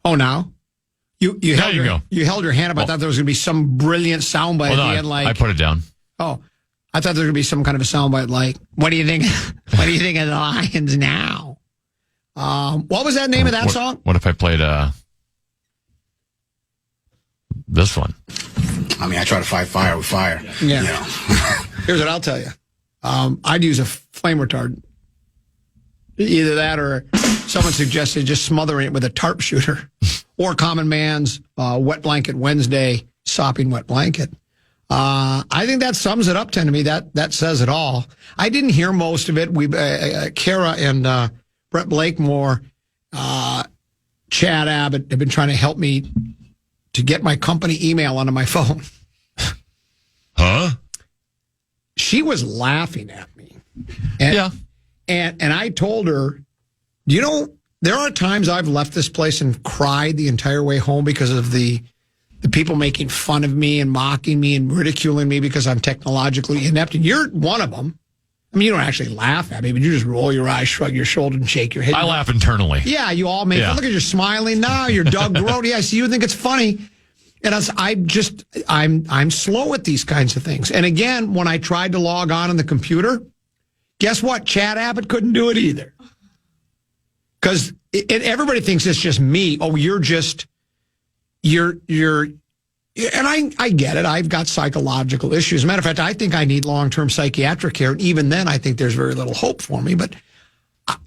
Oh, now? You held your hand up. I thought there was going to be some brilliant soundbite at the end. Like, I put it down. Oh, I thought there was going to be some kind of a soundbite like, what do you think? What do you think of the Lions now? What was that name of that song? What if I played this one? I mean, I try to fight fire with fire. Yeah. You know. Here's what I'll tell you. I'd use a flame retardant. Either that or someone suggested just smothering it with a tarp shooter or Common Man's Wet Blanket Wednesday sopping wet blanket. I think that sums it up, to me. That says it all. I didn't hear most of it. Kara and Brett Blakemore, Chad Abbott have been trying to help me to get my company email onto my phone. Huh? She was laughing at me. And I told her, there are times I've left this place and cried the entire way home because of the people making fun of me and mocking me and ridiculing me because I'm technologically inept. And you're one of them. I mean, you don't actually laugh at me, but you just roll your eyes, shrug your shoulder, and shake your head. I laugh internally. Yeah, you all make fun. Look at you smiling now. You're Doug Grody. I see you think it's funny. And I'm slow at these kinds of things. And again, when I tried to log on the computer, guess what? Chad Abbott couldn't do it either. Because everybody thinks it's just me. Oh, and I get it. I've got psychological issues. As a matter of fact, I think I need long-term psychiatric care. And even then, I think there's very little hope for me. But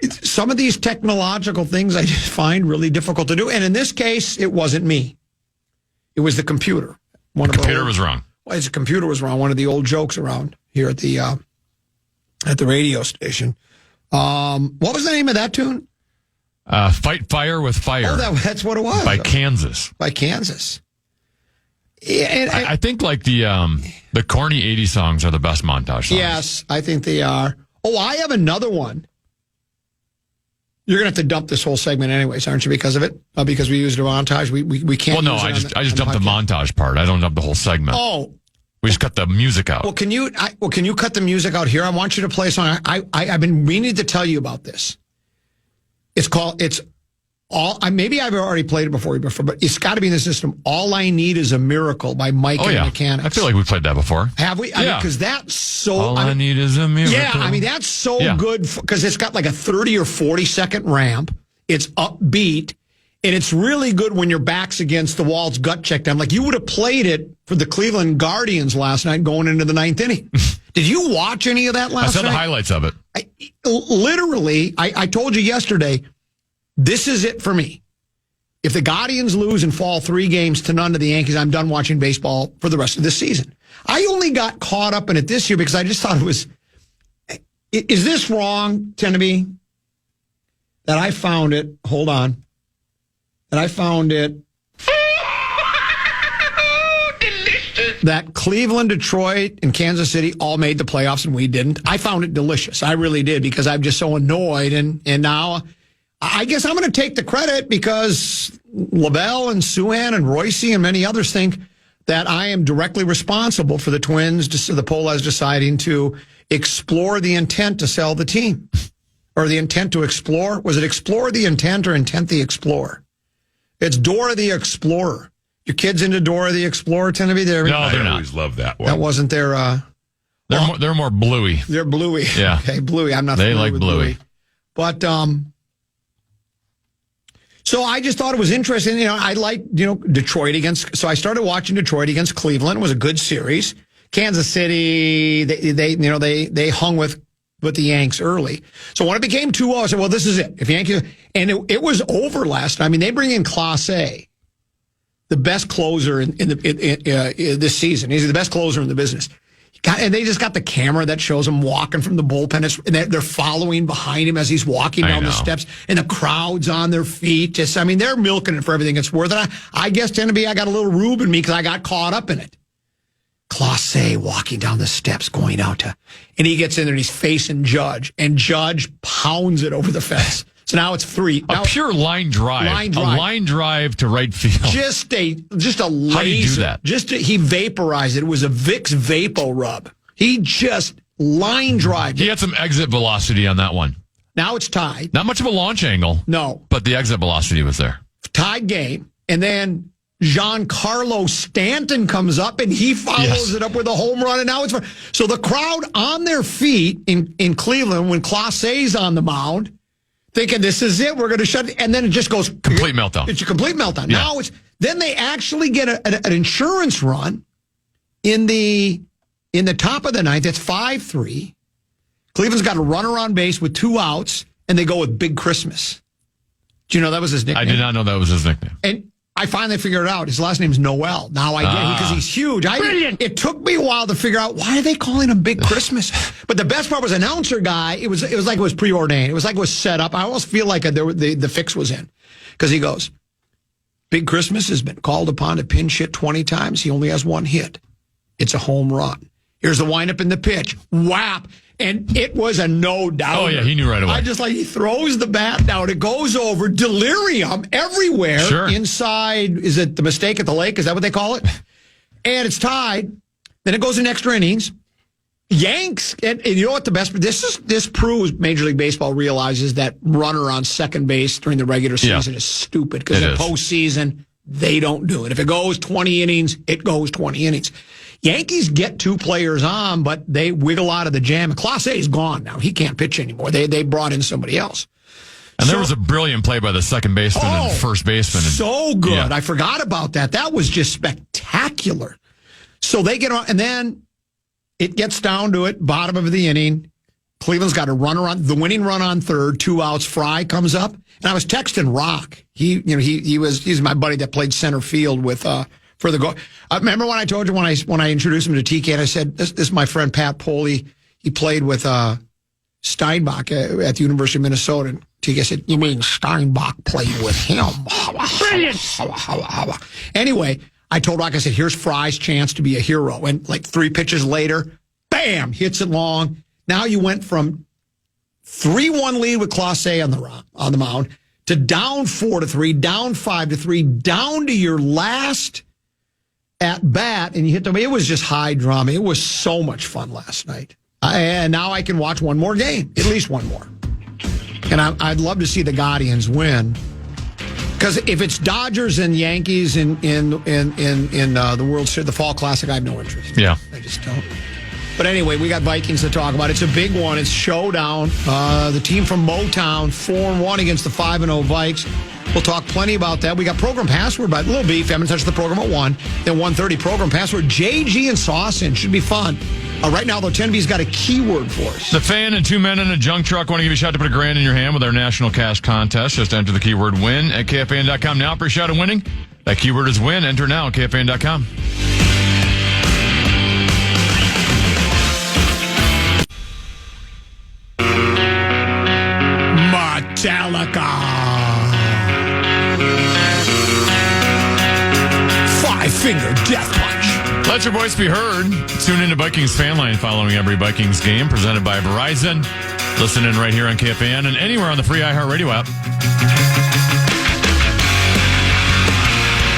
some of these technological things I just find really difficult to do. And in this case, it wasn't me. It was the computer. The computer was wrong. Well, the computer was wrong. One of the old jokes around here at the radio station. What was the name of that tune? Fight Fire with Fire. Oh, that's what it was. By Kansas. And I think like the corny 80s songs are the best montage songs. Yes, I think they are. Oh, I have another one. You're going to have to dump this whole segment anyways, aren't you, because of it? Because we used a montage? We can't. Well, no, I just dumped the montage part. I don't dump the whole segment. Oh. We just cut the music out. Well, can you cut the music out here? I want you to play a song. I've been meaning to tell you about this. Maybe I've already played it before, but it's got to be in the system. All I Need Is a Miracle by Mike and the Mechanics. I feel like we played that before. Have we? Because that's so... All I need is a miracle. Yeah, that's so good because it's got like a 30 or 40 second ramp. It's upbeat. And it's really good when your back's against the wall. It's gut check down. Like you would have played it for the Cleveland Guardians last night going into the ninth inning. Did you watch any of that last night? I saw the highlights of it. I told you yesterday, this is it for me. If the Guardians lose and fall 3-0 to the Yankees, I'm done watching baseball for the rest of this season. I only got caught up in it this year because I just thought it was... Is this wrong, Tenneby? That I found it... Hold on. That I found it... that Cleveland, Detroit, and Kansas City all made the playoffs and we didn't. I found it delicious. I really did because I'm just so annoyed. And now I guess I'm going to take the credit because LaBelle and Suhan and Royce and many others think that I am directly responsible for the Twins, the Polas deciding to explore the intent to sell the team. Or the intent to explore. Was it explore the intent or intent the explorer? It's Dora the Explorer. Your kids into Dora the Explorer tend to be there? No, they're not. I always love that one. That wasn't their... They're more bluey. They're bluey. Yeah. Okay, bluey. I'm not familiar like with bluey. But, so I just thought it was interesting. I like, Detroit against... So I started watching Detroit against Cleveland. It was a good series. Kansas City, they hung with the Yanks early. So when it became 2-0, I said, well, this is it. If Yankees... And it was over last night. I mean, they bring in Clase, the best closer in this season. He's the best closer in the business. And they just got the camera that shows him walking from the bullpen. And they're following behind him as he's walking down the steps. And the crowd's on their feet. They're milking it for everything it's worth. And I guess, Tenneby, I got a little rube in me because I got caught up in it. Clase walking down the steps, going out to... And he gets in there and he's facing Judge. And Judge pounds it over the fence. So now it's 3. A pure line drive. A line drive to right field. Just a laser. How do you do that? He vaporized it. It was a Vicks Vapo Rub. He just line drive. He had some exit velocity on that one. Now it's tied. Not much of a launch angle. No. But the exit velocity was there. tied game, and then Giancarlo Stanton comes up and he follows it up with a home run, and now it's so the crowd on their feet in Cleveland when Clase's on the mound, thinking this is it, we're going to shut it, and then it just goes complete meltdown. It's a complete meltdown. Yeah. Now then they actually get an insurance run in the top of the ninth. It's 5-3. Cleveland's got a runner on base with 2 outs, and they go with Big Christmas. Do you know that was his nickname? I did not know that was his nickname. And I finally figured it out. His last name's Noel. Now I get it because he's huge. Brilliant. It took me a while to figure out why are they calling him Big Christmas. But the best part was announcer guy. It was like it was preordained. It was like it was set up. I almost feel like the fix was in because he goes, Big Christmas has been called upon to pinch hit 20 times. He only has 1 hit. It's a home run. Here's the windup in the pitch. Whap. And it was a no doubt. Oh, yeah, he knew right away. He throws the bat down. It goes over. Delirium everywhere. Sure. Inside, is it the mistake at the lake? Is that what they call it? And it's tied. Then it goes in extra innings. Yanks, and you know what the best, this proves Major League Baseball realizes that runner on second base during the regular season is stupid because in postseason, they don't do it. If it goes 20 innings, it goes 20 innings. Yankees get 2 players on, but they wiggle out of the jam. Clase is gone now. He can't pitch anymore. They brought in somebody else. And there was a brilliant play by the second baseman and first baseman. So good. Yeah. I forgot about that. That was just spectacular. So they get on, and then it gets down to it, bottom of the inning. Cleveland's got a runner on the winning run on third, 2 outs. Fry comes up, and I was texting Rock. He's my buddy that played center field with for the goal. Remember when I told you when I introduced him to TK, and I said this is my friend Pat Poley. He played with Steinbach at the University of Minnesota. And TK said, "You mean Steinbach played with him?" Brilliant. Anyway, I told Rock, I said, "Here's Fry's chance to be a hero." And like 3 pitches later, bam, hits it long. Now you went from 3-1 lead with Clase on the mound to down 4-3, down 5-3, down to your last at bat, and you hit them. It was just high drama. It was so much fun last night. And now I can watch one more game, at least one more. And I'd love to see the Guardians win. Because if it's Dodgers and Yankees in the World Series, the Fall Classic, I have no interest. Yeah. I just don't. But anyway, we got Vikings to talk about. It's a big one. It's showdown. The team from Motown, 4-1 against the 5-0 Vikes. We'll talk plenty about that. We got program password by Little Beef. I'm going to touch the program at 1. Then 1:30 program password. JG and Saucin. Should be fun. Right now, though, 10B's got a keyword for us. The Fan and 2 men in a junk truck want to give you a shot to put $1,000 in your hand with our national cash contest. Just enter the keyword win at KFAN.com now for a shot at winning. That keyword is win. Enter now at KFAN.com. Metallica. 5-finger death punch. Let your voice be heard. Tune into Vikings Fan Line following every Vikings game, presented by Verizon. Listen in right here on KFAN and anywhere on the free iHeartRadio app.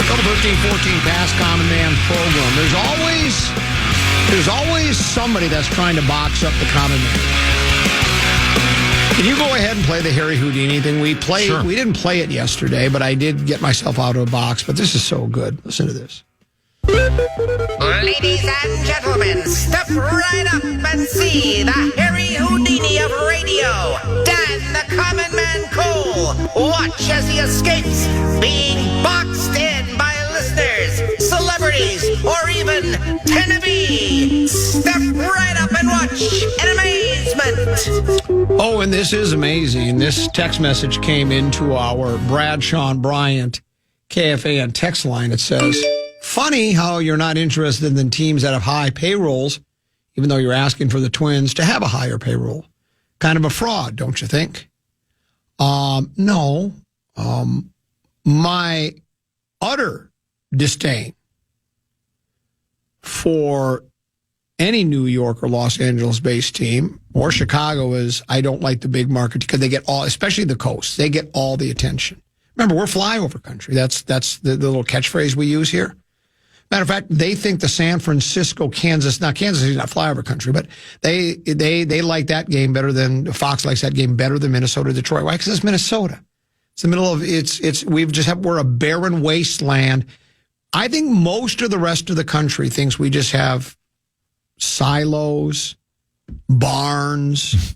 Double 13-14 Pass Common Man program. There's always somebody that's trying to box up the Common Man. Can you go ahead and play the Harry Houdini thing? We didn't play it yesterday, but I did get myself out of a box. But this is so good. Listen to this. Ladies and gentlemen, step right up and see the Harry Houdini of radio, Dan the Common Man Cole. Watch as he escapes being boxed in by listeners, celebrities, or even Tennessee. Step right up and watch in amazement. Oh, and this is amazing. This text message came into our Brad Sean Bryant KFAN text line. It says, funny how you're not interested in teams that have high payrolls, even though you're asking for the Twins to have a higher payroll. Kind of a fraud, don't you think? No. My utter disdain for any New York or Los Angeles-based team or Chicago is I don't like the big market because they get all, especially the coast, they get all the attention. Remember, we're flyover country. That's the little catchphrase we use here. Matter of fact, they think the San Francisco, Kansas City's not flyover country, but they like that game better than, Fox likes that game better than Minnesota, Detroit. Why? Because it's Minnesota. It's the middle of we're a barren wasteland. I think most of the rest of the country thinks we just have silos, barns,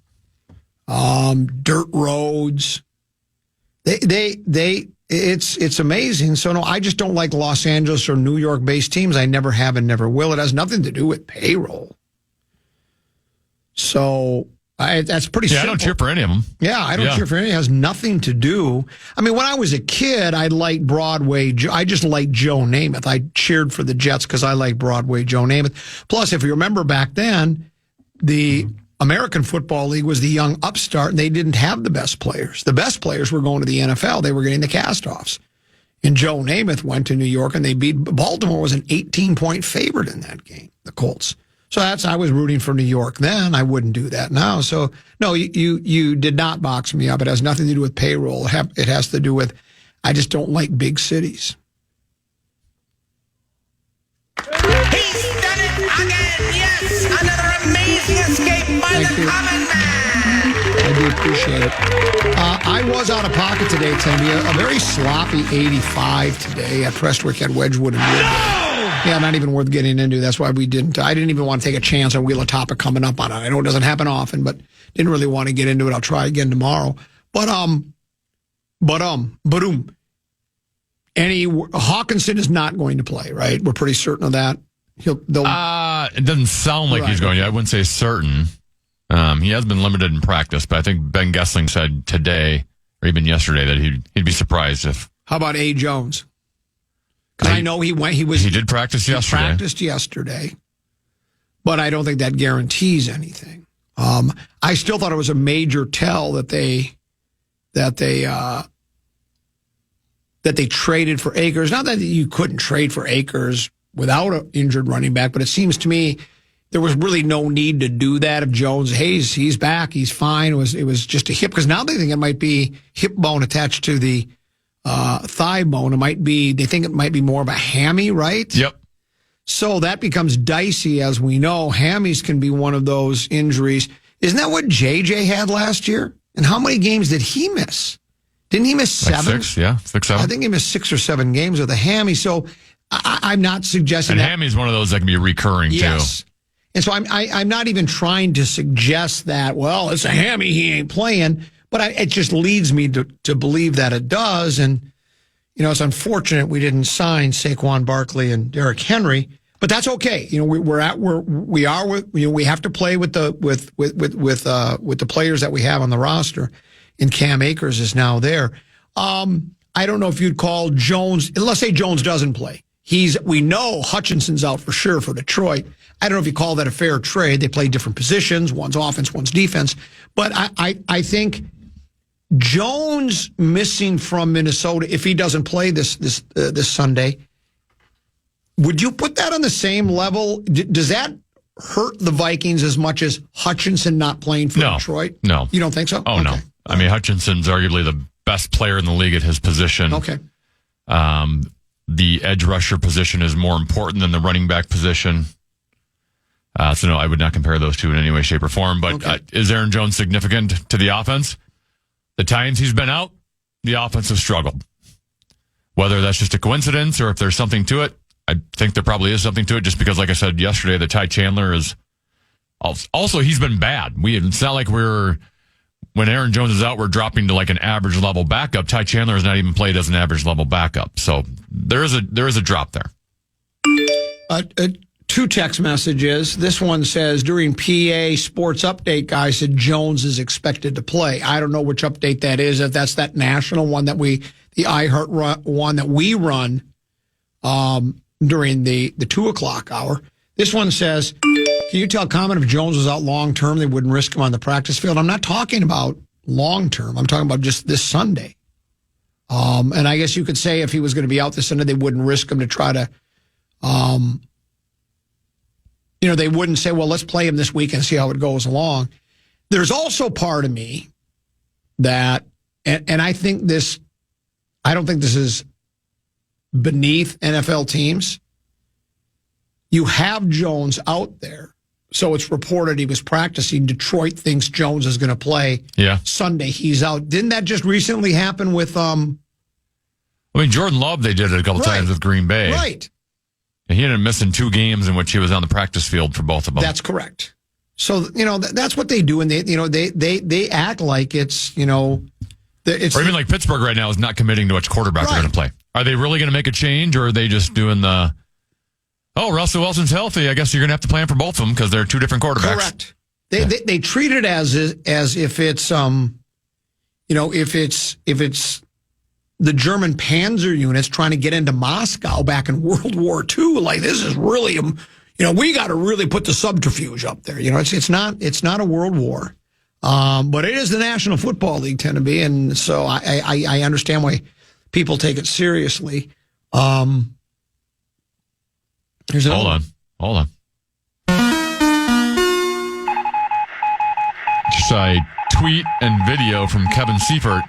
dirt roads. It's amazing. So no, I just don't like Los Angeles or New York based teams. I never have and never will. It has nothing to do with payroll. So that's pretty simple. I don't cheer for any of them. Yeah, I don't cheer for any. It has nothing to do. I mean, when I was a kid, I liked Broadway. I just liked Joe Namath. I cheered for the Jets because I liked Broadway Joe Namath. Plus, if you remember back then, the American Football League was the young upstart, and they didn't have the best players. The best players were going to the NFL. They were getting the cast-offs. And Joe Namath went to New York, and they beat Baltimore was an 18-point favorite in that game, the Colts. So I was rooting for New York then. I wouldn't do that now. So, no, you did not box me up. It has nothing to do with payroll. It has to do with I just don't like big cities. He's done it again. Yes, another amazing escape by the common man. I do appreciate it. I was out of pocket today. It's going to be a very sloppy 85 today at Prestwick at Wedgwood and Woodbury. Yeah, not even worth getting into. That's why we didn't. I didn't even want to take a chance on Wheel of Topic coming up on it. I know it doesn't happen often, but didn't really want to get into it. I'll try again tomorrow. Hawkinson is not going to play, right? We're pretty certain of that. It doesn't sound like he's going to. I wouldn't say certain. He has been limited in practice, but I think Ben Gessling said today or even yesterday that he'd be surprised if. How about A. Jones? Because I know he did practice yesterday. Practiced yesterday, but I don't think that guarantees anything. I still thought it was a major tell that they traded for Akers. Not that you couldn't trade for Akers without an injured running back, but it seems to me there was really no need to do that. If Jones, he's back, he's fine. It was just a hip, because now they think it might be hip bone attached to the thigh bone. They think it might be more of a hammy, right? Yep. So that becomes dicey, as we know. Hammies can be one of those injuries. Isn't that what JJ had last year? And how many games did he miss? Didn't he miss 7? Like 6, yeah. 6, 7. I think he missed 6 or 7 games with a hammy. So I'm not suggesting and hammy's one of those that can be recurring, yes. too. And so I'm not even trying to suggest that, well, it's a hammy, he ain't playing. But it just leads me to believe that it does. And, it's unfortunate we didn't sign Saquon Barkley and Derrick Henry, but that's okay. We have to play with the players that we have on the roster, and Cam Akers is now there. I don't know if you'd call Jones, let's say Jones doesn't play. We know Hutchinson's out for sure for Detroit. I don't know if you call that a fair trade. They play different positions. One's offense, one's defense. But I think Jones missing from Minnesota, if he doesn't play this Sunday, would you put that on the same level? Does that hurt the Vikings as much as Hutchinson not playing for Detroit? No. You don't think so? Oh, okay. No. I mean, Hutchinson's arguably the best player in the league at his position. Okay. The edge rusher position is more important than the running back position. So no, I would not compare those two in any way, shape, or form. But is Aaron Jones significant to the offense? The times he's been out, the offense has struggled. Whether that's just a coincidence or if there's something to it, I think there probably is something to it, just because, like I said yesterday, that Ty Chandler is also, he's been bad. It's not like when Aaron Jones is out, we're dropping to like an average level backup. Ty Chandler has not even played as an average level backup. So there is a drop there. 2 text messages. This one says, during PA Sports Update, guy said Jones is expected to play. I don't know which update that is, if that's that national one the iHeart one that we run during the 2 o'clock hour. This one says, can you tell Common if Jones was out long term, they wouldn't risk him on the practice field? I'm not talking about long term. I'm talking about just this Sunday. And I guess you could say if he was going to be out this Sunday, they wouldn't risk him to try to, they wouldn't say, well, let's play him this week and see how it goes along. There's also part of me that, and I don't think this is beneath NFL teams. You have Jones out there. So it's reported he was practicing. Detroit thinks Jones is going to play. Yeah. Sunday, he's out. Didn't that just recently happen with... Jordan Love, they did it a couple times with Green Bay. Right. And he ended up missing 2 games in which he was on the practice field for both of them. That's correct. So, that's what they do. And they act like it's, it's... Or even like Pittsburgh right now is not committing to which quarterback they're going to play. Are they really going to make a change, or are they just doing the... Oh, Russell Wilson's healthy. I guess you're going to have to plan for both of them because they're 2 different quarterbacks. Correct. They treat it as if it's if it's the German Panzer units trying to get into Moscow back in World War II. Like, this is really we got to really put the subterfuge up there. It's not a world war, but it is the National Football League tend to be, and so I understand why people take it seriously. Hold on. Just a tweet and video from Kevin Seifert.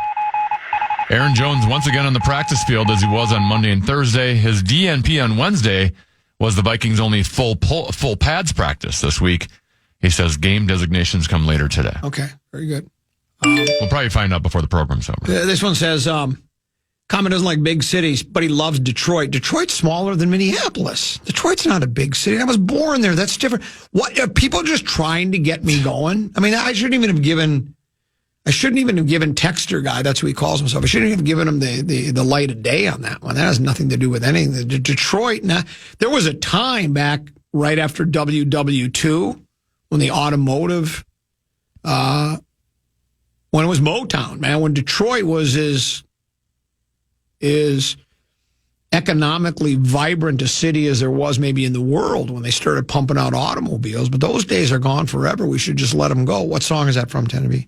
Aaron Jones once again on the practice field as he was on Monday and Thursday. His DNP on Wednesday was the Vikings' only full pads practice this week. He says game designations come later today. Okay, very good. We'll probably find out before the program's over. This one says... Common doesn't like big cities, but he loves Detroit. Detroit's smaller than Minneapolis. Detroit's not a big city. I was born there. That's different. What are people just trying to get me going? I mean, I shouldn't even have given Texter guy. That's who he calls himself. I shouldn't even have given him the light of day on that one. That has nothing to do with anything. Detroit. Now, there was a time back right after WW2 when the automotive, when it was Motown, man, when Detroit was is economically vibrant a city as there was maybe in the world when they started pumping out automobiles. But those days are gone forever. We should just let them go. What song is that from, Tennessee?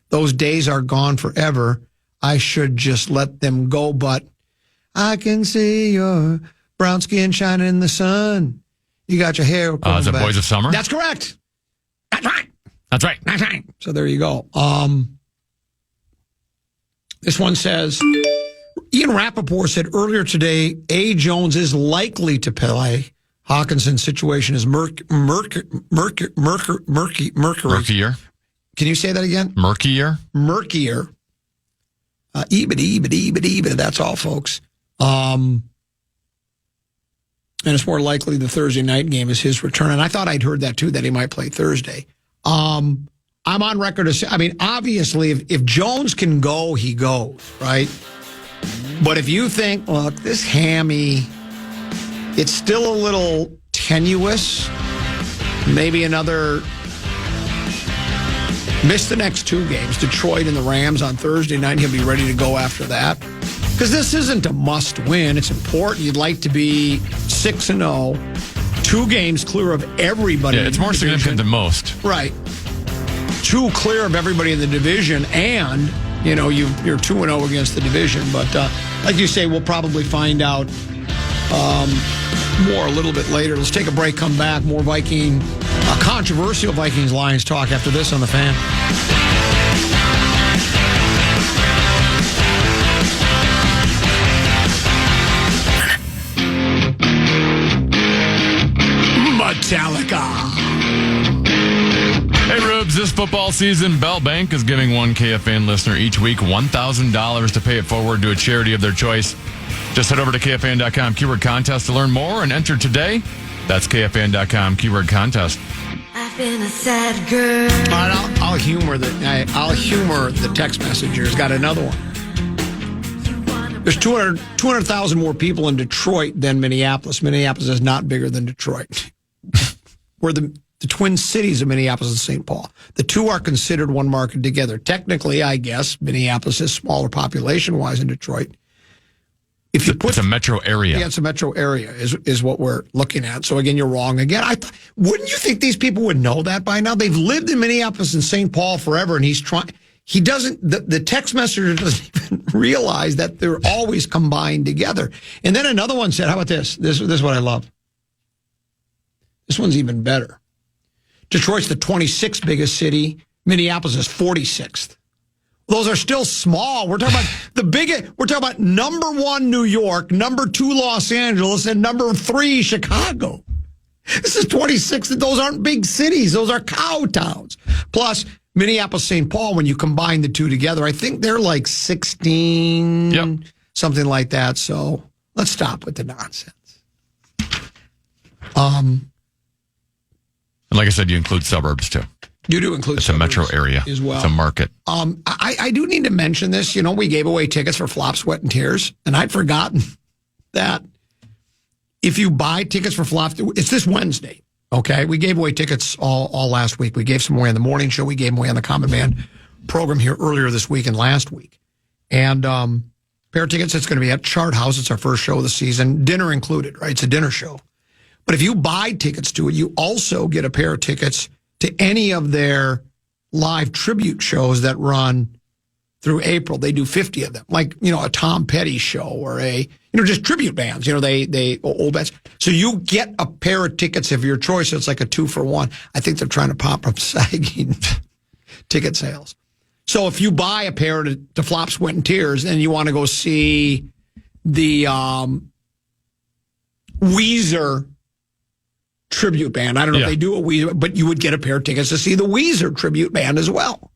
Those days are gone forever. I should just let them go. But I can see your brown skin shining in the sun. You got your hair. Is it Boys of Summer? That's correct. That's right. That's right. That's right. So there you go. This one says... Ian Rappaport said earlier today, A. Jones is likely to play. Hawkinson's situation is murkier. Can you say that again? Murkier. Ebit. That's all, folks. And it's more likely the Thursday night game is his return. And I thought I'd heard that too, that he might play Thursday. I'm on record to say, I mean, obviously, if Jones can go, he goes, right? But if you think, look, this hammy, it's still a little tenuous. Maybe miss the next 2 games, Detroit and the Rams on Thursday night. He'll be ready to go after that. Because this isn't a must win. It's important. You'd like to be 6-0, 2 games clear of everybody. Yeah, it's more significant than most. Right. 2 clear of everybody in the division, and you're 2-0 against the division. But like you say, we'll probably find out more a little bit later. Let's take a break, come back. More controversial Vikings-Lions talk after this on The Fan. Metallica. Hey, Rubes, this football season, Bell Bank is giving one KFAN listener each week $1,000 to pay it forward to a charity of their choice. Just head over to KFAN.com, keyword contest to learn more and enter today. That's KFAN.com, keyword contest. I've been a sad girl. All right, I'll humor the text messenger's got another one. There's 200,000 more people in Detroit than Minneapolis. Minneapolis is not bigger than Detroit. We're the Twin Cities of Minneapolis and St. Paul. The 2 are considered one market together. Technically, I guess, Minneapolis is smaller population-wise than Detroit. It's a metro area. Yeah, it's a metro area is what we're looking at. So, again, you're wrong again. Wouldn't you think these people would know that by now? They've lived in Minneapolis and St. Paul forever, and the text messenger doesn't even realize that they're always combined together. And then another one said, how about this? This is what I love. This one's even better. Detroit's the 26th biggest city. Minneapolis is 46th. Those are still small. We're talking about we're talking about number 1 New York, number 2 Los Angeles, and number 3 Chicago. This is 26. Those aren't big cities. Those are cow towns. Plus, Minneapolis, St. Paul, when you combine the two together, I think they're like 16, something like that. So let's stop with the nonsense. And like I said, you include suburbs too. You do include it's a metro area as well. It's a market. I do need to mention this. You know, we gave away tickets for Flop, Sweat, and Tears, and I'd forgotten that if you buy tickets for Flop, it's this Wednesday. Okay, we gave away tickets all last week. We gave some away on the morning show. We gave them away on the Common Man program here earlier this week and last week. And pair of tickets, it's going to be at Chart House. It's our first show of the season. Dinner included, right? It's a dinner show. But if you buy tickets to it, you also get a pair of tickets to any of their live tribute shows that run through April. They do 50 of them, like, you know, a Tom Petty show or just tribute bands, they old bands. So you get a pair of tickets of your choice. It's like a 2-for-1. I think they're trying to pop up sagging ticket sales. So if you buy a pair to Flop, Sweat, and Tears and you want to go see the Weezer tribute band, I don't know if they do a Weezer, but you would get a pair of tickets to see the Weezer tribute band as well.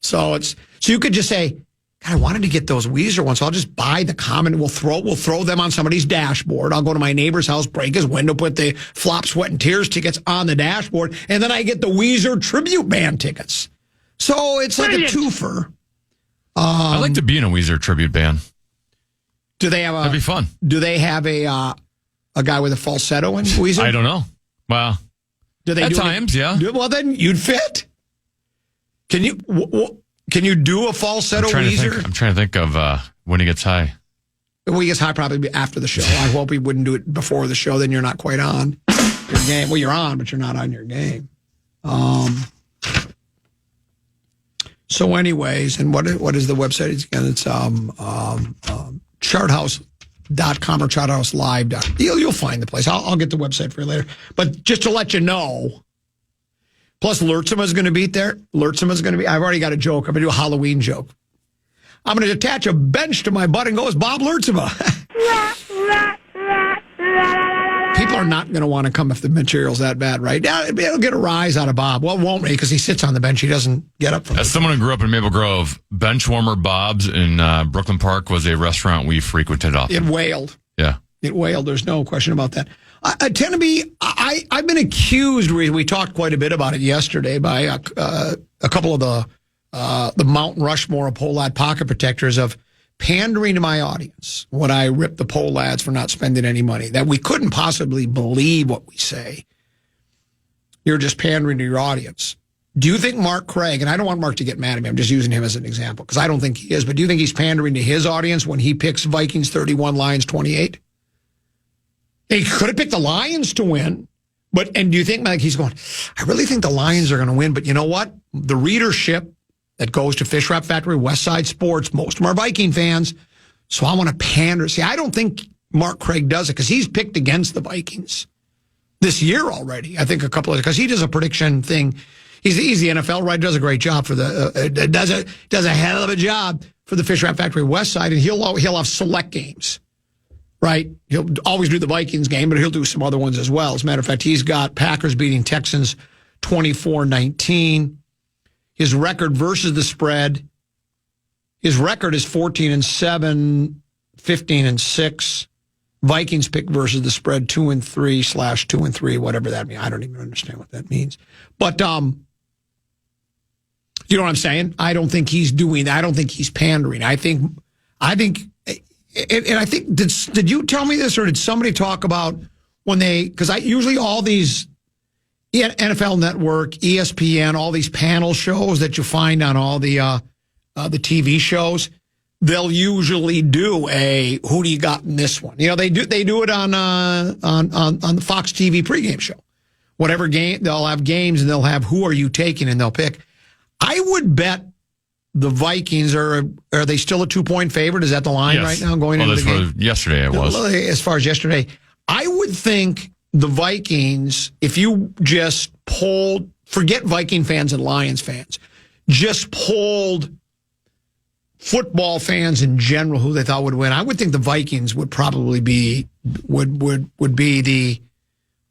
So you could just say, God, I wanted to get those Weezer ones, so I'll just buy the Common. We'll throw them on somebody's dashboard. I'll go to my neighbor's house, break his window, put the Flop, Sweat, and Tears tickets on the dashboard, and then I get the Weezer tribute band tickets. So it's like a twofer. I'd like to be in a Weezer tribute band. Do they have That'd be fun. Do they have a guy with a falsetto in Weezer? I don't know. Well, do they at times, yeah. Well, then you'd fit. Can you do a falsetto Weezer? I'm trying to think of When He Gets High. When He Gets High probably be after the show. I hope he wouldn't do it before the show. Then you're not quite on your game. Well, you're on, but you're not on your game. So anyways, and what is the website? It's charthouse.com or charthouselive.com. You'll find the place. I'll get the website for you later. But just to let you know, plus Lurtzema's going to be there. I've already got a joke. I'm going to do a Halloween joke. I'm going to attach a bench to my butt and go as Bob Lurtzema. People are not going to want to come if the material's that bad, right? Yeah, it'll get a rise out of Bob. Well, it won't be because he sits on the bench. He doesn't get up from it. As someone who grew up in Maple Grove, Benchwarmer Bob's in Brooklyn Park was a restaurant we frequented often. It wailed. Yeah. It wailed. There's no question about that. I tend to be, I've been accused, we talked quite a bit about it yesterday, by a couple of the Mount Rushmore of Polad pocket protectors of pandering to my audience when I rip the Polads for not spending any money, that we couldn't possibly believe what we say. You're just pandering to your audience. Do you think Mark Craig, and I don't want Mark to get mad at me, I'm just using him as an example, because I don't think he is, but do you think he's pandering to his audience when he picks Vikings 31, Lions 28? He could have picked the Lions to win, and do you think, like, he's going, I really think the Lions are going to win, but you know what? The readership that goes to Fish Wrap Factory, West Side Sports, most of them are Viking fans, so I want to pander. See, I don't think Mark Craig does it, because he's picked against the Vikings this year already. I think because he does a prediction thing. He's the NFL, right? Does a great job for does a hell of a job for the Fish Wrap Factory West Side, and he'll have select games. Right? He'll always do the Vikings game, but he'll do some other ones as well. As a matter of fact, he's got Packers beating Texans 24-19. His record versus the spread, his record is 14-7, 15-6. Vikings pick versus the spread 2-3/2-3, whatever that means. I don't even understand what that means. But you know what I'm saying? I don't think he's doing that. I don't think he's pandering. I think and I think, did you tell me this, or did somebody talk about when because usually all these NFL Network, ESPN, all these panel shows that you find on all the TV shows, they'll usually do a who do you got in this one? You know, they do it on the Fox TV pregame show. Whatever game, they'll have games and they'll have who are you taking and they'll pick. I would bet the Vikings are they still a 2-point favorite? Is that the line right now going into the game? Yesterday it was. As far as yesterday, I would think the Vikings, if you just polled, forget Viking fans and Lions fans, just polled football fans in general who they thought would win, I would think the Vikings would probably be would be the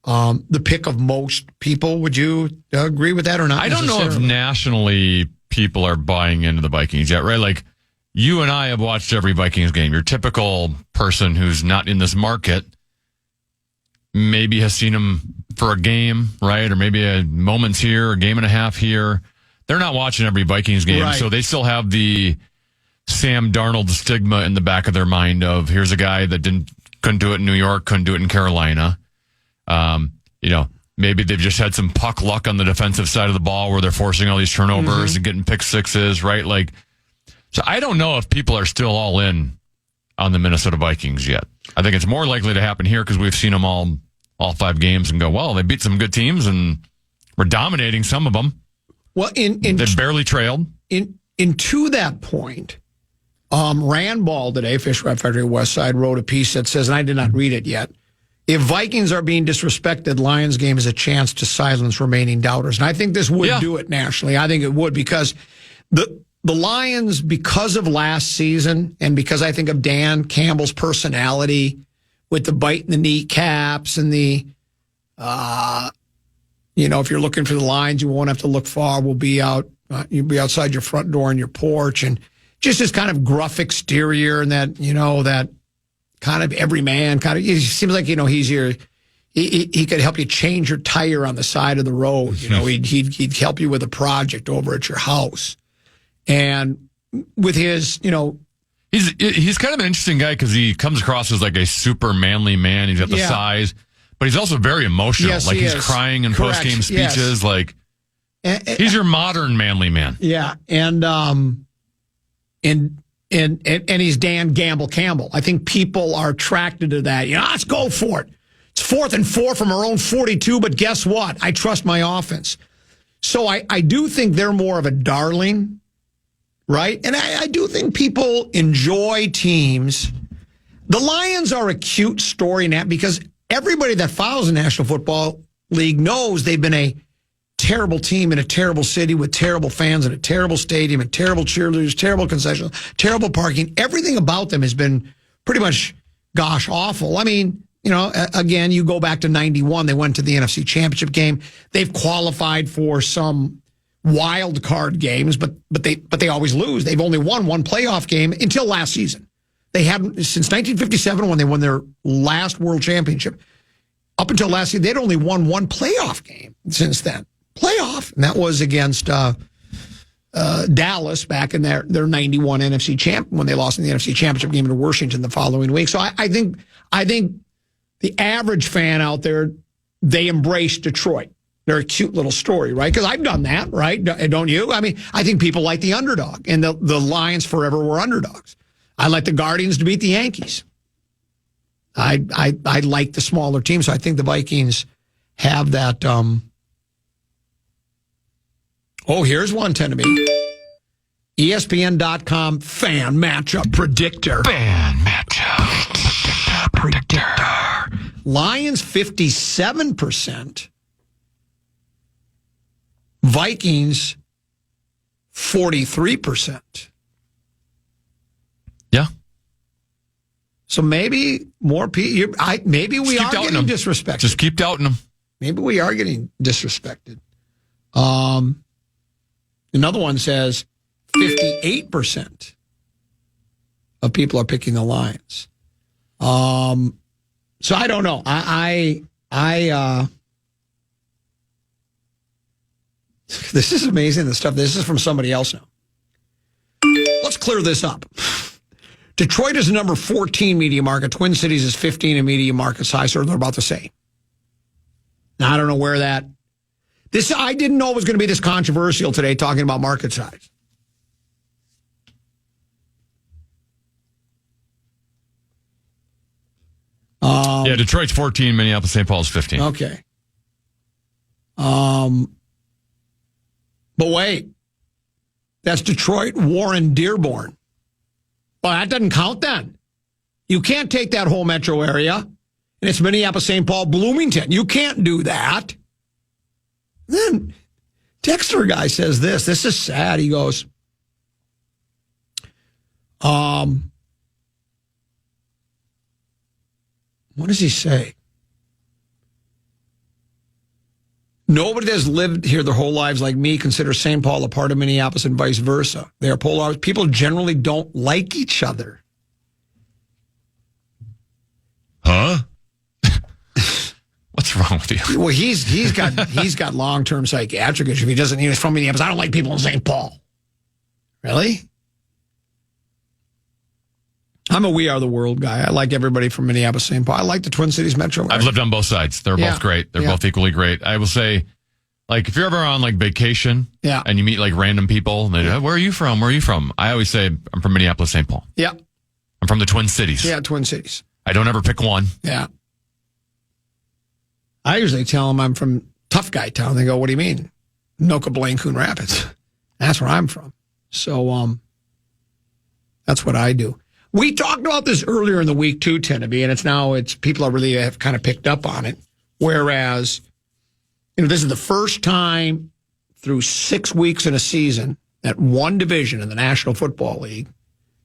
the pick of most people. Would you agree with that or not? I don't know if nationally people are buying into the Vikings yet, right? Like, you and I have watched every Vikings game. Your typical person who's not in this market maybe has seen them for a game, right? Or maybe a moments here, a game and a half here. They're not watching every Vikings game, right. So they still have the Sam Darnold stigma in the back of their mind of, here's a guy that couldn't do it in New York, couldn't do it in Carolina. Maybe they've just had some puck luck on the defensive side of the ball where they're forcing all these turnovers and getting pick sixes, right? Like, so I don't know if people are still all in on the Minnesota Vikings yet. I think it's more likely to happen here because we've seen them all 5 games and go, well, they beat some good teams and we're dominating some of them. Well, they barely trailed. To that point, Rand Ball today, Fish Rep Factory West Side, wrote a piece that says, and I did not read it yet, if Vikings are being disrespected, Lions game is a chance to silence remaining doubters. And I think this would do it nationally. I think it would, because the Lions, because of last season and because I think of Dan Campbell's personality with the bite in the kneecaps and the, if you're looking for the lines, you won't have to look far. We'll be out. You'll be outside your front door and your porch, and just this kind of gruff exterior and that, that kind of everyman kind of. It seems like he's your. He could help you change your tire on the side of the road. He'd help you with a project over at your house, and with his, he's kind of an interesting guy because he comes across as like a super manly man. He's got the size, but he's also very emotional. Yes, like he's crying in post game speeches. Yes. Like he's your modern manly man. Yeah, and he's Dan Gamble Campbell. I think people are attracted to that. Let's go for it. It's 4th and 4 from our own 42, but guess what? I trust my offense. So I do think they're more of a darling, right? And I do think people enjoy teams. The Lions are a cute story now because everybody that follows the National Football League knows they've been a terrible team in a terrible city with terrible fans in a terrible stadium and terrible cheerleaders, terrible concessions, terrible parking. Everything about them has been pretty much gosh awful. I mean, again, you go back to 91, they went to the NFC Championship game. They've qualified for some wild card games, but they always lose. They've only won one playoff game until last season. They hadn't since 1957 when they won their last World Championship. Up until last year, they'd only won one playoff game since then. Playoff, and that was against Dallas back in their 91 NFC champ when they lost in the NFC Championship game to Washington the following week. So I think the average fan out there, they embrace Detroit. They're a cute little story, right? Because I've done that, right? Don't you? I mean, I think people like the underdog, and the Lions forever were underdogs. I like the Guardians to beat the Yankees. I like the smaller team, so I think the Vikings have that. Here's one 10 to me. ESPN.com fan matchup predictor. Fan matchup predictor. Lions 57%. Vikings 43%. Yeah. So maybe more people. Maybe we are getting disrespected. Just keep doubting them. Maybe we are getting disrespected. Another one says 58% of people are picking the Lions. So I don't know. This is amazing, the stuff. This is from somebody else now. Let's clear this up. Detroit is the number 14 media market. Twin Cities is 15 in media market size, so they're about the same. Now, I don't know where that... I didn't know it was going to be this controversial today, talking about market size. Detroit's 14, Minneapolis, St. Paul's 15. Okay. But wait. That's Detroit, Warren, Dearborn. Well, that doesn't count then. You can't take that whole metro area, and it's Minneapolis, St. Paul, Bloomington. You can't do that. Then Dexter guy says this. This is sad. He goes, what does he say? Nobody that's lived here their whole lives like me considers St. Paul a part of Minneapolis and vice versa. They are polar. People generally don't like each other. Huh? What's wrong with you? Well, he's got long-term psychiatric issues. He doesn't. He's from Minneapolis. I don't like people in St. Paul. Really? I'm a We Are the World guy. I like everybody from Minneapolis, St. Paul. I like the Twin Cities metro area. I've lived on both sides. They're both great. They're both equally great. I will say, like, if you're ever on, like, vacation and you meet, like, random people, and they go, where are you from? Where are you from? I always say, I'm from Minneapolis, St. Paul. Yeah. I'm from the Twin Cities. Yeah, Twin Cities. I don't ever pick one. Yeah. I usually tell them I'm from Tough Guy Town. They go, what do you mean? Noka Blaine, Coon Rapids. That's where I'm from. So, that's what I do. We talked about this earlier in the week too, Tenneby, and it's people are really have kind of picked up on it. Whereas, this is the first time through 6 weeks in a season that one division in the National Football League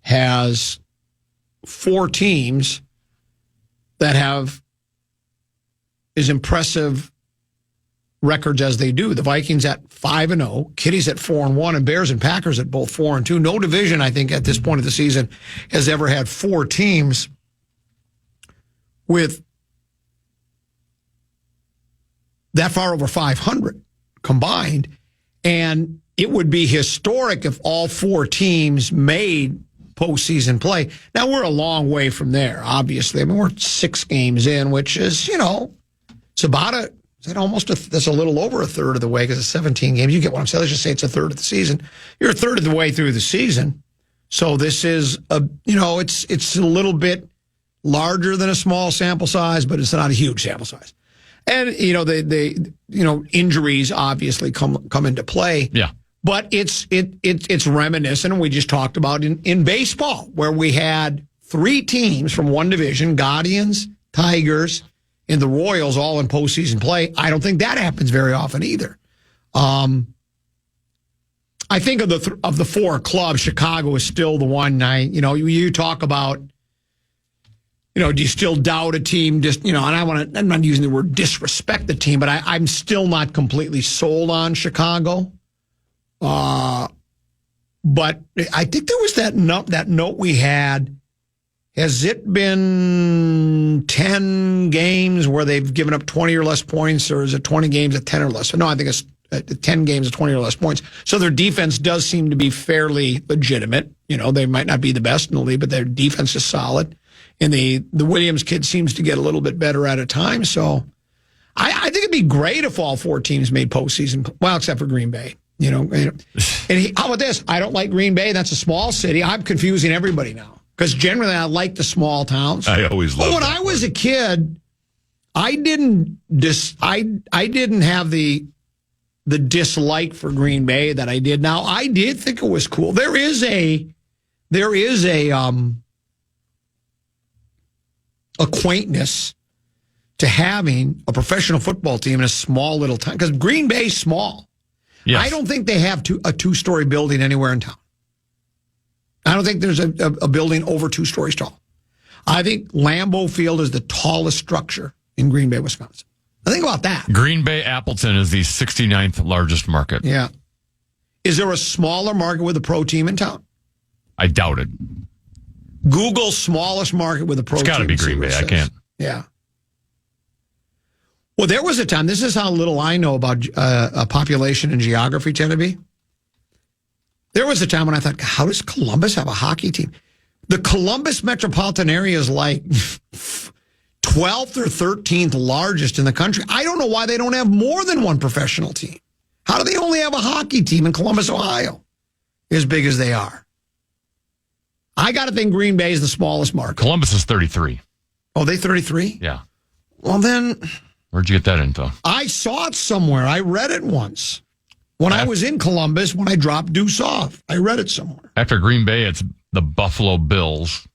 has 4 teams that have as impressive records as they do. The Vikings at 5-0, Kitties at 4-1, and Bears and Packers at both 4-2. No division, I think, at this point of the season has ever had 4 teams with that far over 500 combined. And it would be historic if all 4 teams made postseason play. Now, we're a long way from there, obviously. I mean, we're 6 games in, which is, it's about that's a little over a third of the way because it's 17 games. You get what I'm saying? Let's just say it's a third of the season. You're a third of the way through the season. So this is it's a little bit larger than a small sample size, but it's not a huge sample size. And, the injuries obviously come into play. Yeah. But it's reminiscent, and we just talked about in baseball, where we had 3 teams from one division, Guardians, Tigers, and the Royals all in postseason play. I don't think that happens very often either. I think of the 4 clubs, Chicago is still the one. You talk about, do you still doubt a team? And I'm not using the word disrespect the team, but I'm still not completely sold on Chicago. But I think there was that note we had. Has it been 10 games where they've given up 20 or less points, or is it 20 games at 10 or less? No, I think it's 10 games at 20 or less points. So their defense does seem to be fairly legitimate. They might not be the best in the league, but their defense is solid. And the Williams kid seems to get a little bit better at a time. So I think it'd be great if all 4 teams made postseason, well, except for Green Bay. And how about this? I don't like Green Bay. That's a small city. I'm confusing everybody now. Because generally, I like the small towns. I always loved. But when I was a kid, I didn't have the dislike for Green Bay that I did now. I did think it was cool. There is a quaintness to having a professional football team in a small little town. Because Green Bay's small. Yes. I don't think they have a 2-story building anywhere in town. I don't think there's a building over 2 stories tall. I think Lambeau Field is the tallest structure in Green Bay, Wisconsin. Now think about that. Green Bay Appleton is the 69th largest market. Yeah. Is there a smaller market with a pro team in town? I doubt it. Google smallest market with a pro team. It's got to be Green Bay. I can't. Yeah. Well, there was a time, this is how little I know about population and geography, Tenneby. There was a time when I thought, how does Columbus have a hockey team? The Columbus metropolitan area is like 12th or 13th largest in the country. I don't know why they don't have more than one professional team. How do they only have a hockey team in Columbus, Ohio, as big as they are? I got to think Green Bay is the smallest market. Columbus is 33. Oh, they 33? Yeah. Well, then... Where'd you get that info? I saw it somewhere. I read it once. When I was in Columbus, when I dropped Deuce off, I read it somewhere. After Green Bay, it's the Buffalo Bills,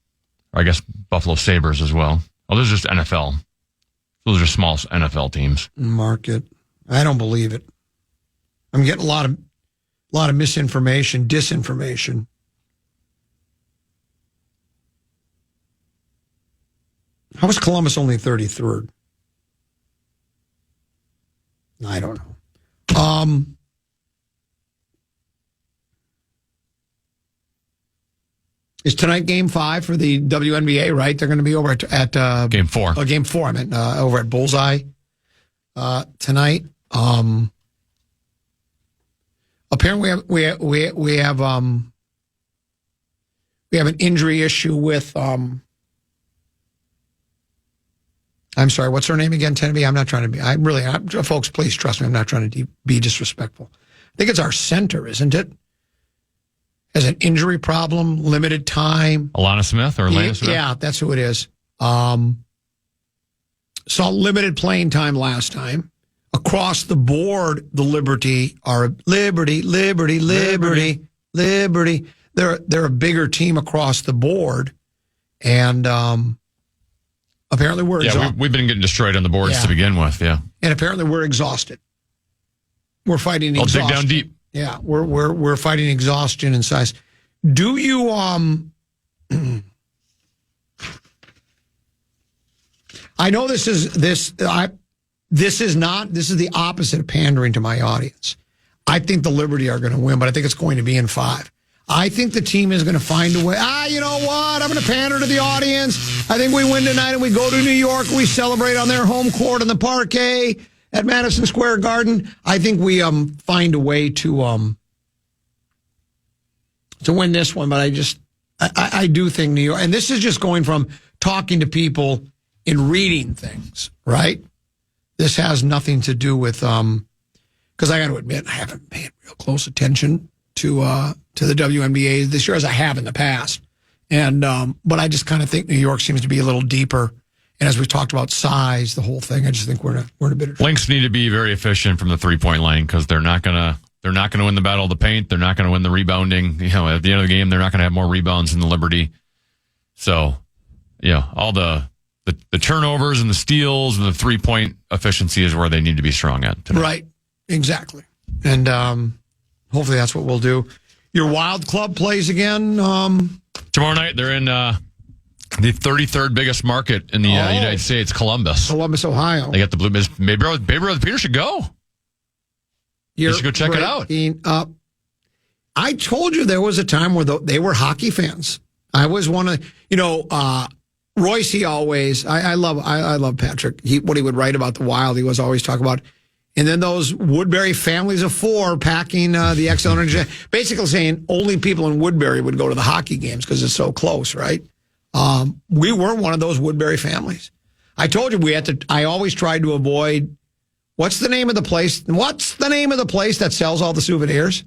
or I guess Buffalo Sabres as well. Oh, those are just NFL. Those are small NFL teams. Market. I don't believe it. I'm getting a lot of misinformation, disinformation. How was Columbus only 33rd? I don't know. Is tonight Game 5 for the WNBA? Right, they're going to be over at Game 4. Oh, Game 4. I meant over at Bullseye tonight. Apparently, we have an injury issue with. I'm sorry. What's her name again? Tennessee. I'm not trying to be. Folks, please trust me. I'm not trying to be disrespectful. I think it's our center, isn't it? Has an injury problem, limited time. Alana Smith or Lana Smith? Yeah, that's who it is. Saw limited playing time last time. Across the board, the Liberty. They're a bigger team across the board, and apparently we're exhausted. We've been getting destroyed on the boards to begin with. Yeah, and apparently we're exhausted. We're fighting exhaustion. I'll dig down deep. Yeah, we're fighting exhaustion and size. Do you I know this is the opposite of pandering to my audience. I think the Liberty are going to win, but I think it's going to be in 5. I think the team is going to find a way. You know what? I'm going to pander to the audience. I think we win tonight and we go to New York. We celebrate on their home court in the Parquet at Madison Square Garden. I think we find a way to win this one, but I do think New York, and this is just going from talking to people and reading things, right? This has nothing to do with because I got to admit I haven't paid real close attention to the WNBA this year as I have in the past, and but I just kind of think New York seems to be a little deeper. And as we talked about size, the whole thing, I just think we're in a bit of trouble. Lynx need to be very efficient from the 3-point line because they're not gonna win the battle of the paint. They're not gonna win the rebounding. You know, at the end of the game, they're not gonna have more rebounds than the Liberty. So, all the turnovers and the steals and the 3-point efficiency is where they need to be strong at tonight. Right, exactly. And hopefully that's what we'll do. Your Wild Club plays again tomorrow night. They're in the 33rd biggest market in the United States, Columbus, Ohio. They got the Blue Jays. Baby Brother Peter should go. You should go check it out. I told you there was a time where they were hockey fans. I was one of, Royce. He always, I love Patrick. What he would write about the Wild, he was always talking about. And then those Woodbury families of 4 packing the XL Energy, basically saying only people in Woodbury would go to the hockey games because it's so close, right? We were one of those Woodbury families. I told you I always tried to avoid, what's the name of the place that sells all the souvenirs?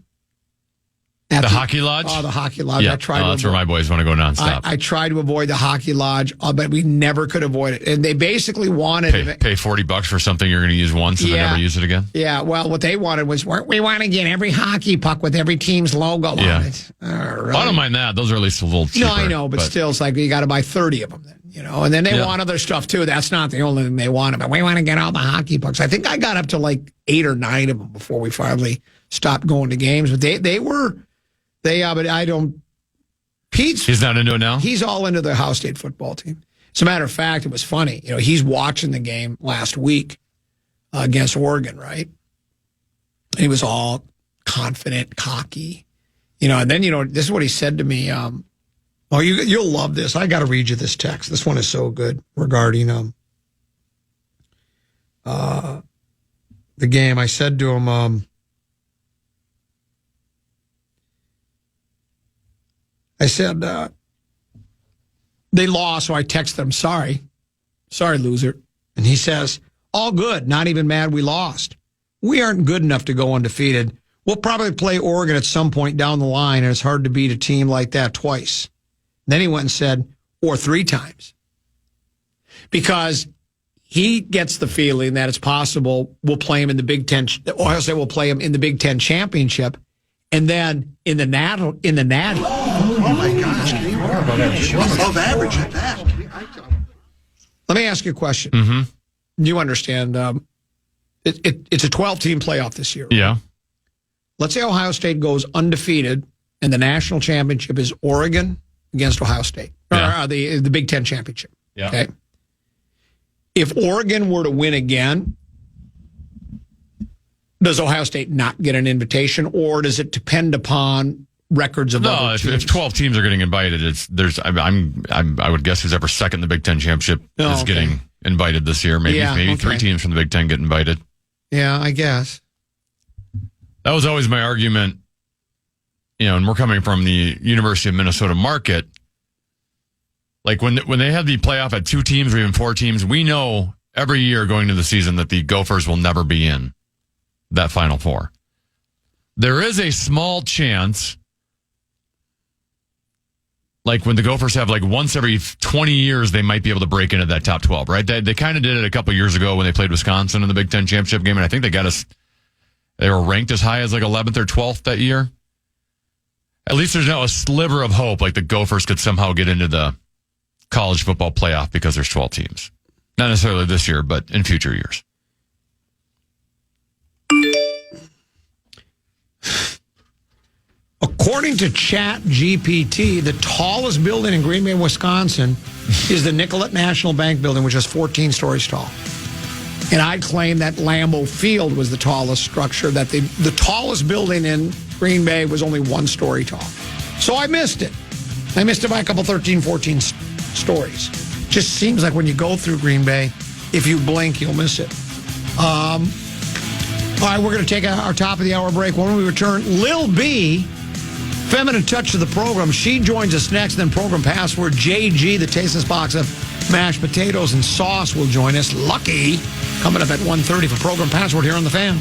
The Hockey Lodge? Oh, the Hockey Lodge. Yeah. That's where my boys want to go nonstop. I tried to avoid the Hockey Lodge, but we never could avoid it. And they basically wanted... Pay $40 for something you're going to use once and then never use it again? Yeah, well, what they wanted was, we want to get every hockey puck with every team's logo on it. All right. Well, I don't mind that. Those are at least a little cheaper. No, I know, but still, it's like you got to buy 30 of them then. And then they want other stuff too. That's not the only thing they want. But we want to get all the hockey pucks. I think I got up to like 8 or 9 of them before we finally stopped going to games. But but I don't. He's not into it now? He's all into the Ohio State football team. As a matter of fact, it was funny. He's watching the game last week against Oregon, right? And he was all confident, cocky. And then, this is what he said to me. You'll love this. I got to read you this text. This one is so good regarding the game. I said to him, I said, they lost, so I texted them, sorry, loser. And he says, all good, not even mad we lost. We aren't good enough to go undefeated. We'll probably play Oregon at some point down the line, and it's hard to beat a team like that twice. Then he went and said, or 3 times. Because he gets the feeling that it's possible we'll play him in the Big Ten, Ohio State will play him in the Big Ten championship. And then in the national. Oh my gosh! Above average at that. Let me ask you a question. Mm-hmm. You understand? It's a 12-team playoff this year. Right? Yeah. Let's say Ohio State goes undefeated, and the national championship is Oregon against Ohio State, or the Big Ten championship. Yeah. Okay. If Oregon were to win again, does Ohio State not get an invitation, or does it depend upon records of other teams? If 12 teams are getting invited, I would guess who's ever second in the Big Ten championship is getting invited this year. Maybe 3 teams from the Big Ten get invited. Yeah, I guess. That was always my argument, and we're coming from the University of Minnesota market. Like when they have the playoff at 2 teams or even 4 teams, we know every year going into the season that the Gophers will never be in that Final Four. There is a small chance, like when the Gophers have like once every 20 years, they might be able to break into that top 12, right? They kind of did it a couple years ago when they played Wisconsin in the Big Ten championship game, and I think they were ranked as high as like 11th or 12th that year. At least there's now a sliver of hope, like the Gophers could somehow get into the college football playoff because there's 12 teams. Not necessarily this year, but in future years. According to ChatGPT, the tallest building in Green Bay, Wisconsin is the Nicollet National Bank building, which is 14 stories tall. And I'd claim that Lambeau Field was the tallest structure, that the tallest building in Green Bay was only 1 story tall. So I missed it. I missed it by a couple 13, 14 stories. Just seems like when you go through Green Bay, if you blink, you'll miss it. All right, we're going to take our top of the hour break. When we return, Lil B, feminine touch to the program. She joins us next. Then program password JG, the tasteless box of mashed potatoes and sauce, will join us. Lucky, coming up at 1:30 for program password here on The Fan.